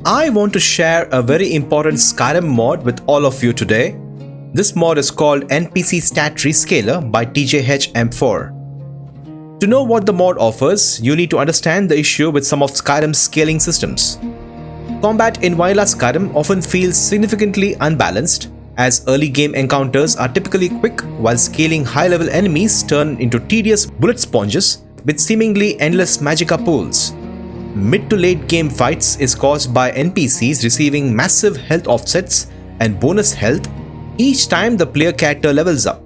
I want to share a very important Skyrim mod with all of you today. This mod is called NPC Stat Rescaler by TJHM4. To know what the mod offers, you need to understand the issue with some of Skyrim's scaling systems. Combat in vanilla Skyrim often feels significantly unbalanced, as early game encounters are typically quick while scaling high-level enemies turn into tedious bullet sponges with seemingly endless magicka pools. Mid to late game fights is caused by NPCs receiving massive health offsets and bonus health each time the player character levels up.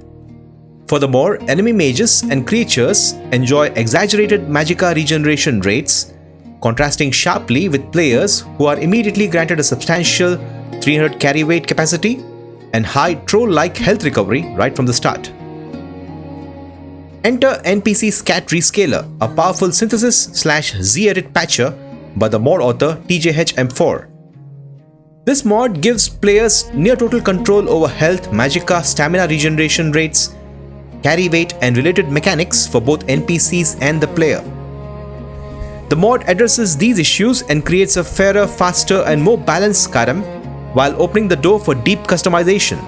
Furthermore, enemy mages and creatures enjoy exaggerated magicka regeneration rates, contrasting sharply with players who are immediately granted a substantial 300 carry weight capacity and high troll-like health recovery right from the start. Enter NPC Stat Rescaler, a powerful synthesis/Z-edit patcher by the mod author TJHM4. This mod gives players near total control over health, magicka, stamina regeneration rates, carry weight and related mechanics for both NPCs and the player. The mod addresses these issues and creates a fairer, faster and more balanced Skyrim while opening the door for deep customization.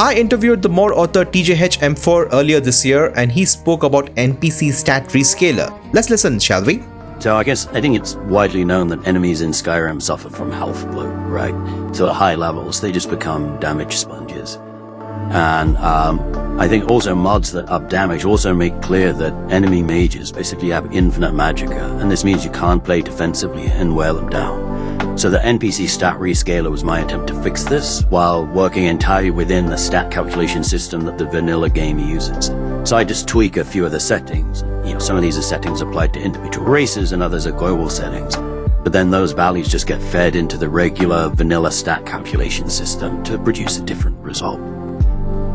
I interviewed the mod author TJHM4 earlier this year and he spoke about NPC Stat Rescaler. Let's listen, shall we? So I think it's widely known that enemies in Skyrim suffer from health bloat, right? So at high levels, they just become damage sponges. And I think also mods that up damage also make clear that enemy mages basically have infinite magicka, and this means you can't play defensively and wear them down. So the NPC Stat Rescaler was my attempt to fix this, while working entirely within the stat calculation system that the vanilla game uses. So I just tweak a few of the settings. Some of these are settings applied to individual races and others are global settings. But then those values just get fed into the regular vanilla stat calculation system to produce a different result.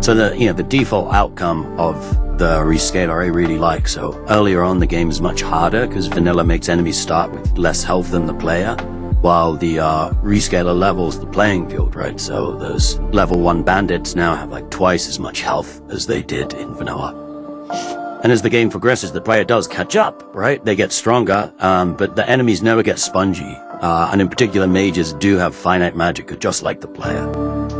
So the default outcome of the rescaler I really like. So earlier on the game is much harder because vanilla makes enemies start with less health than the player, while the rescaler levels the playing field, right? So those level 1 bandits now have like twice as much health as they did in vanilla. And as the game progresses, the player does catch up, right? They get stronger, but the enemies never get spongy. And in particular, mages do have finite magicka, just like the player.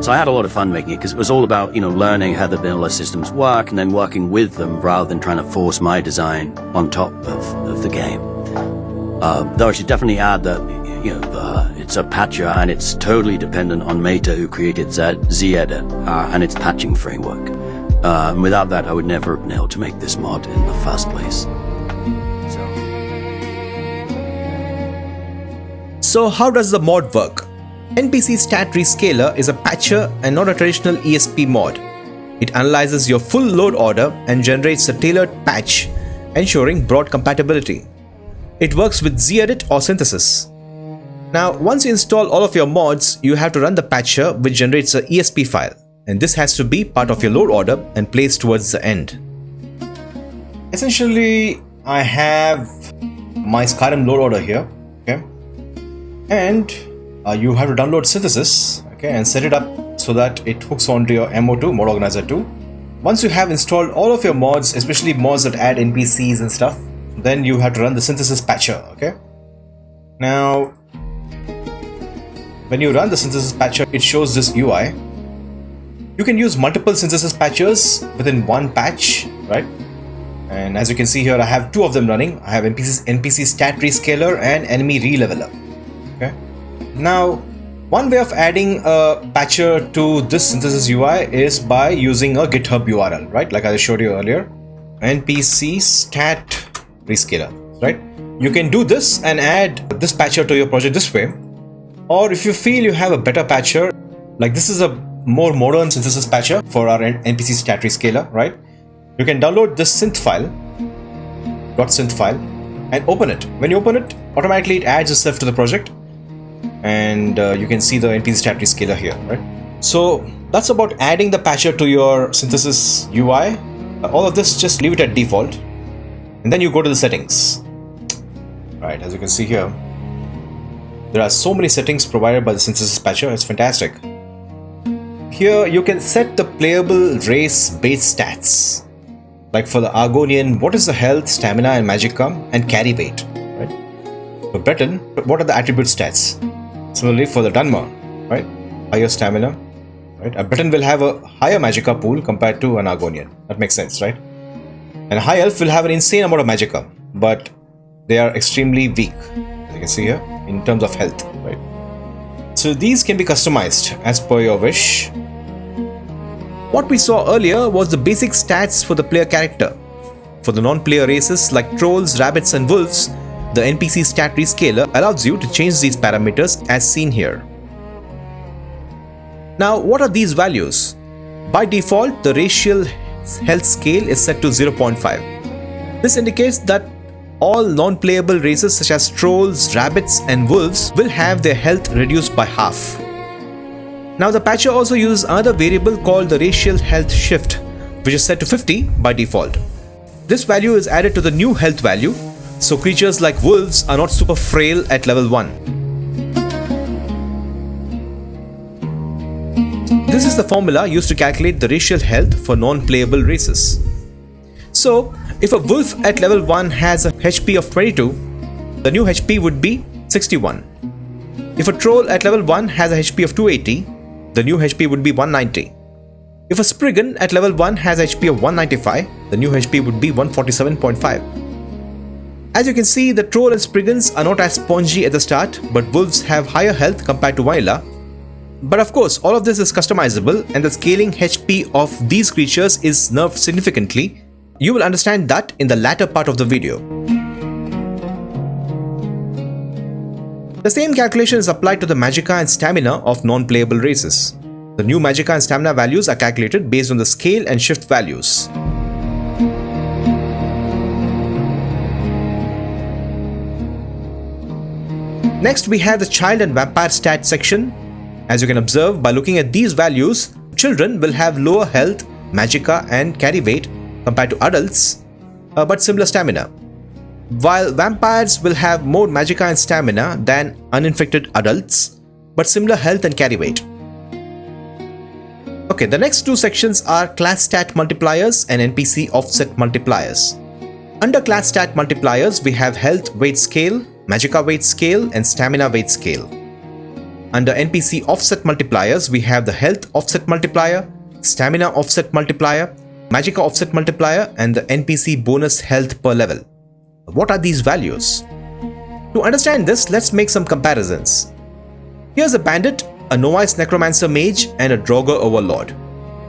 So I had a lot of fun making it, because it was all about, learning how the vanilla systems work and then working with them rather than trying to force my design on top of the game. Though I should definitely add that, it's a patcher and it's totally dependent on Meta, who created Z-edit and its patching framework. Without that, I would never have been able to make this mod in the first place. So how does the mod work? NPC Stat Rescaler is a patcher and not a traditional ESP mod. It analyzes your full load order and generates a tailored patch, ensuring broad compatibility. It works with Z-edit or synthesis. Now, once you install all of your mods, you have to run the patcher, which generates an ESP file, and this has to be part of your load order and placed towards the end. Essentially, I have my Skyrim load order here, okay, and you have to download synthesis, okay, and set it up so that it hooks onto your MO2, Mod Organizer 2. Once you have installed all of your mods, especially mods that add NPCs and stuff, then you have to run the synthesis patcher, okay. Now, when you run the synthesis patcher, it shows this UI. You can use multiple synthesis patchers within one patch, right? And as you can see here, I have two of them running. I have NPC Stat Rescaler and Enemy Releveler. Okay. Now, one way of adding a patcher to this synthesis UI is by using a GitHub URL, right? Like I showed you earlier, NPC Stat Rescaler, right? You can do this and add this patcher to your project this way. Or if you feel you have a better patcher, like this is a more modern synthesis patcher for our NPC Stat Rescaler, right? You can download this synth file, .synth file, and open it. When you open it, automatically it adds itself to the project, and you can see the NPC Stat Rescaler here, right? So that's about adding the patcher to your synthesis UI. All of this, just leave it at default, and then you go to the settings. Right, as you can see here, there are so many settings provided by the synthesis patcher. It's fantastic. Here you can set the playable race base stats. Like for the Argonian, what is the health, stamina and magicka and carry weight, right? For Breton, what are the attribute stats? Similarly for the Dunmer, right? Higher stamina, right? A Breton will have a higher magicka pool compared to an Argonian. That makes sense, right? And a High Elf will have an insane amount of magicka, but they are extremely weak, as you can see here, in terms of health, right? So these can be customized as per your wish. What we saw earlier was the basic stats for the player character. For the non-player races like trolls, rabbits and wolves, the NPC Stat Rescaler allows you to change these parameters as seen here. Now, what are these values? By default, the racial health scale is set to 0.5. This indicates that all non-playable races such as trolls, rabbits and wolves will have their health reduced by half. Now the patcher also uses another variable called the racial health shift, which is set to 50 by default. This value is added to the new health value, so creatures like wolves are not super frail at level 1. This is the formula used to calculate the racial health for non-playable races. So, if a wolf at level 1 has a HP of 22, the new HP would be 61. If a troll at level 1 has a HP of 280, the new HP would be 190. If a Spriggan at level 1 has HP of 195, the new HP would be 147.5. As you can see, the troll and Spriggans are not as spongy at the start, but wolves have higher health compared to vanilla. But of course, all of this is customizable and the scaling HP of these creatures is nerfed significantly. You will understand that in the latter part of the video. The same calculation is applied to the magicka and stamina of non-playable races. The new magicka and stamina values are calculated based on the scale and shift values. Next, we have the child and vampire stat section. As you can observe by looking at these values, children will have lower health, magicka and carry weight compared to adults, but similar stamina. While vampires will have more magicka and stamina than uninfected adults, but similar health and carry weight. Okay, the next two sections are class stat multipliers and NPC offset multipliers. Under class stat multipliers, we have health weight scale, magicka weight scale and stamina weight scale. Under NPC offset multipliers, we have the health offset multiplier, stamina offset multiplier, magicka offset multiplier and the NPC bonus health per level. What are these values? To understand this, let's make some comparisons. Here's a bandit, a novice necromancer mage and a draugr overlord.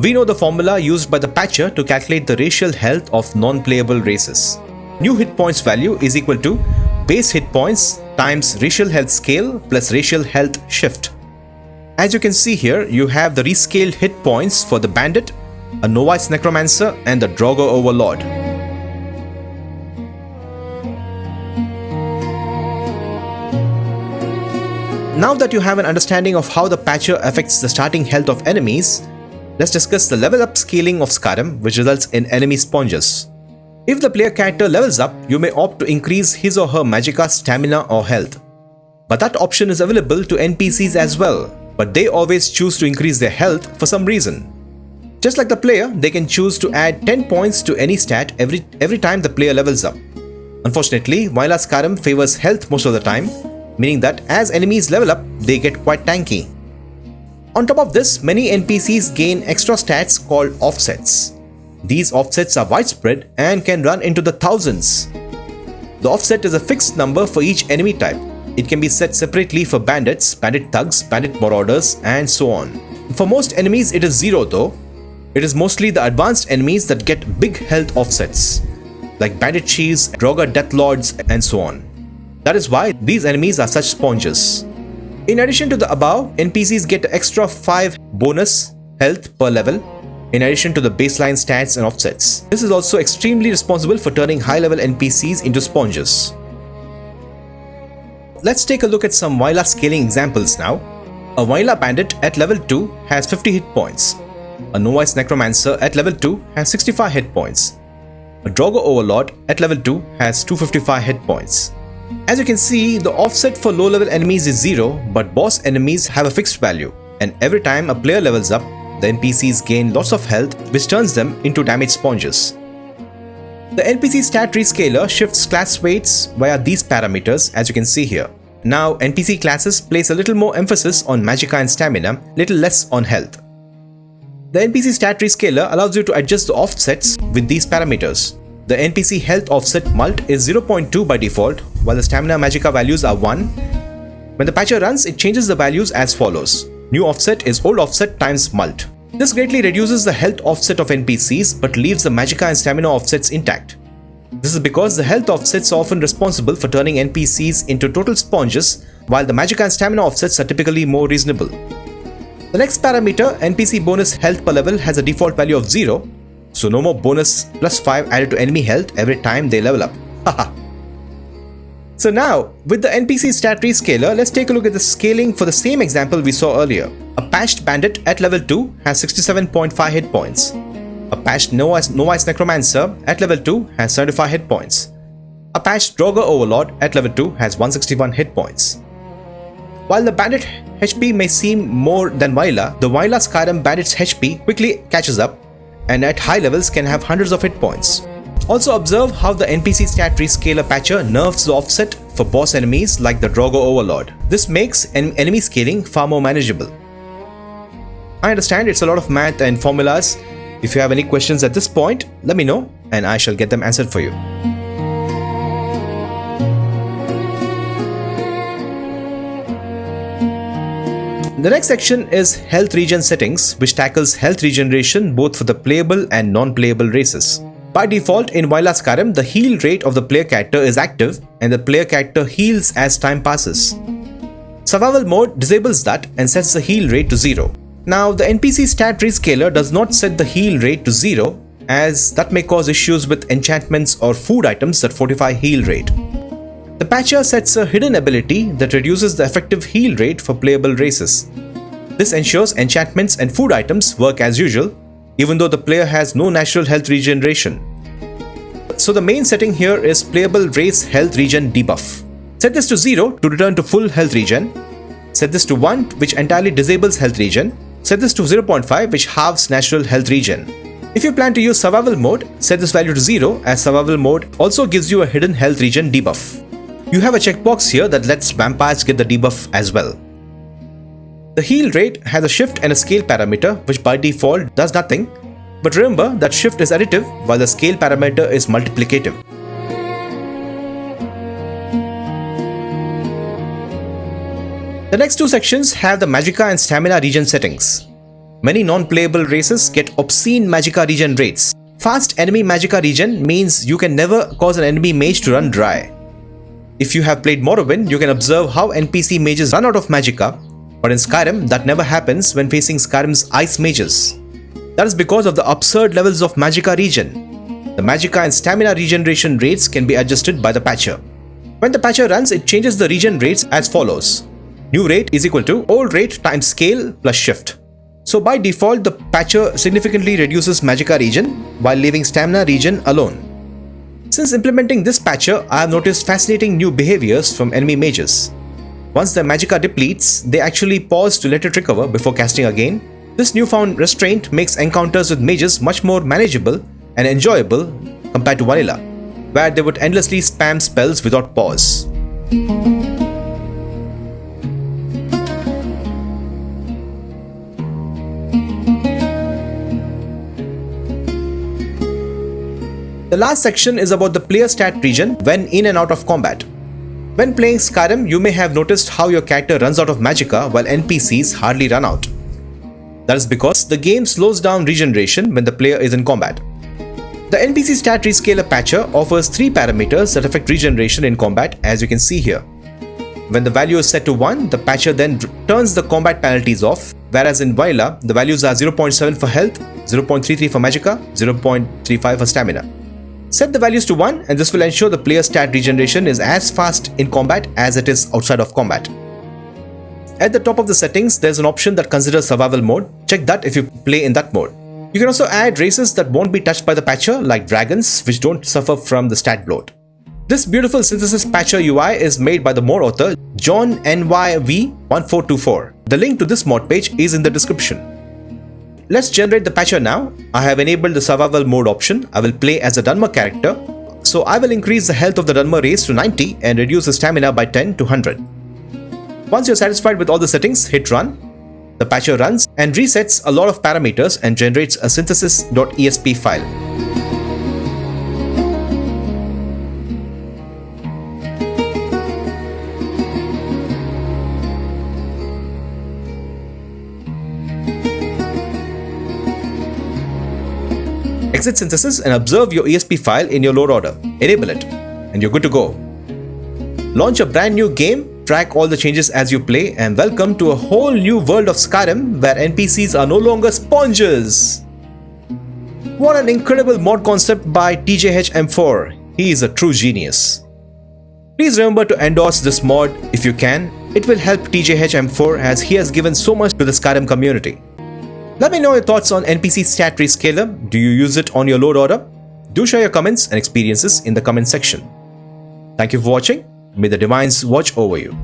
We know the formula used by the patcher to calculate the racial health of non-playable races. New hit points value is equal to base hit points times racial health scale plus racial health shift. As you can see here, you have the rescaled hit points for the bandit, a novice necromancer and the draugr overlord. Now that you have an understanding of how the patcher affects the starting health of enemies, let's discuss the level up scaling of Skyrim, which results in enemy sponges. If the player character levels up, you may opt to increase his or her magicka, stamina or health. But that option is available to NPCs as well, but they always choose to increase their health for some reason. Just like the player, they can choose to add 10 points to any stat every time the player levels up. Unfortunately, vanilla Skyrim favors health most of the time, meaning that as enemies level up, they get quite tanky. On top of this, many NPCs gain extra stats called offsets. These offsets are widespread and can run into the thousands. The offset is a fixed number for each enemy type. It can be set separately for bandits, bandit thugs, bandit marauders, and so on. For most enemies, it is 0 though. It is mostly the advanced enemies that get big health offsets, like bandit chiefs, draugr deathlords, and so on. That is why these enemies are such sponges. In addition to the above, NPCs get extra 5 bonus health per level, in addition to the baseline stats and offsets. This is also extremely responsible for turning high-level NPCs into sponges. Let's take a look at some vanilla scaling examples now. A vanilla bandit at level 2 has 50 hit points. A novice necromancer at level 2 has 65 hit points. A draugr overlord at level 2 has 255 hit points. As you can see, the offset for low-level enemies is 0, but boss enemies have a fixed value, and every time a player levels up, the NPCs gain lots of health, which turns them into damage sponges. The NPC Stat Rescaler shifts class weights via these parameters, as you can see here. Now, NPC classes place a little more emphasis on magicka and stamina, little less on health. The NPC Stat Rescaler allows you to adjust the offsets with these parameters. The NPC health offset mult is 0.2 by default, while the stamina magicka values are 1. When the patcher runs, it changes the values as follows. New offset is old offset times mult. This greatly reduces the health offset of NPCs but leaves the magicka and stamina offsets intact. This is because the health offsets are often responsible for turning NPCs into total sponges, while the magicka and stamina offsets are typically more reasonable. The next parameter, NPC bonus health per level, has a default value of 0, so no more bonus plus 5 added to enemy health every time they level up. Haha. So now, with the NPC Stat Rescaler, let's take a look at the scaling for the same example we saw earlier. A patched bandit at level 2 has 67.5 hit points. A patched Novice Necromancer at level 2 has 75 hit points. A patched Draugr Overlord at level 2 has 161 hit points. While the bandit HP may seem more than vanilla, the vanilla Skyrim bandit's HP quickly catches up and at high levels can have hundreds of hit points. Also observe how the NPC Stat Rescaler patcher nerfs the offset for boss enemies like the Draugr Overlord. This makes enemy scaling far more manageable. I understand it's a lot of math and formulas. If you have any questions at this point, let me know and I shall get them answered for you. The next section is Health Regen Settings, which tackles health regeneration both for the playable and non-playable races. By default, in vanilla Skyrim, the heal rate of the player character is active and the player character heals as time passes. Survival mode disables that and sets the heal rate to 0. Now, the NPC Stat Rescaler does not set the heal rate to 0, as that may cause issues with enchantments or food items that fortify heal rate. The patcher sets a hidden ability that reduces the effective heal rate for playable races. This ensures enchantments and food items work as usual, even though the player has no natural health regeneration. So the main setting here is playable race health regen debuff. Set this to 0 to return to full health regen. Set this to 1, which entirely disables health regen. Set this to 0.5, which halves natural health regen. If you plan to use survival mode, set this value to 0, as survival mode also gives you a hidden health regen debuff. You have a checkbox here that lets vampires get the debuff as well. The heal rate has a shift and a scale parameter, which by default does nothing, but remember that shift is additive while the scale parameter is multiplicative. The next two sections have the magicka and stamina regen settings. Many non-playable races get obscene magicka regen rates. Fast enemy magicka regen means you can never cause an enemy mage to run dry. If you have played Morrowind, you can observe how NPC mages run out of magicka, but in Skyrim that never happens when facing Skyrim's ice mages. That is because of the absurd levels of magicka regen. The magicka and stamina regeneration rates can be adjusted by the patcher. When the patcher runs, it changes the regen rates as follows. New rate is equal to old rate times scale plus shift. So by default, the patcher significantly reduces magicka regen while leaving stamina regen alone. Since implementing this patcher, I have noticed fascinating new behaviors from enemy mages. Once their magicka depletes, they actually pause to let it recover before casting again. This newfound restraint makes encounters with mages much more manageable and enjoyable compared to vanilla, where they would endlessly spam spells without pause. The last section is about the player stat regen when in and out of combat. When playing Skyrim, you may have noticed how your character runs out of magicka while NPCs hardly run out. That is because the game slows down regeneration when the player is in combat. The NPC Stat Rescaler patcher offers 3 parameters that affect regeneration in combat, as you can see here. When the value is set to 1, the patcher then turns the combat penalties off, whereas in vanilla, the values are 0.7 for health, 0.33 for magicka, 0.35 for stamina. Set the values to 1 and this will ensure the player's stat regeneration is as fast in combat as it is outside of combat. At the top of the settings, there's an option that considers survival mode. Check that if you play in that mode. You can also add races that won't be touched by the patcher, like dragons, which don't suffer from the stat bloat. This beautiful synthesis patcher UI is made by the mod author John NYV1424. The link to this mod page is in the description. let's generate the patcher now. I have enabled the survival mode option. I will play as a Dunmer character. So I will increase the health of the Dunmer race to 90 and reduce the stamina by 10 to 100. Once you're satisfied with all the settings, hit run. The patcher runs and resets a lot of parameters and generates a synthesis.esp file. Exit synthesis and observe your ESP file in your load order. Enable it, and you're good to go. Launch a brand new game, track all the changes as you play, and welcome to a whole new world of Skyrim where NPCs are no longer sponges. What an incredible mod concept by TJHM4. He is a true genius. Please remember to endorse this mod if you can. It will help TJHM4 as he has given so much to the Skyrim community. Let me know your thoughts on NPC Stat Rescaler. Do you use it on your load order? Do share your comments and experiences in the comment section. Thank you for watching. May the divines watch over you.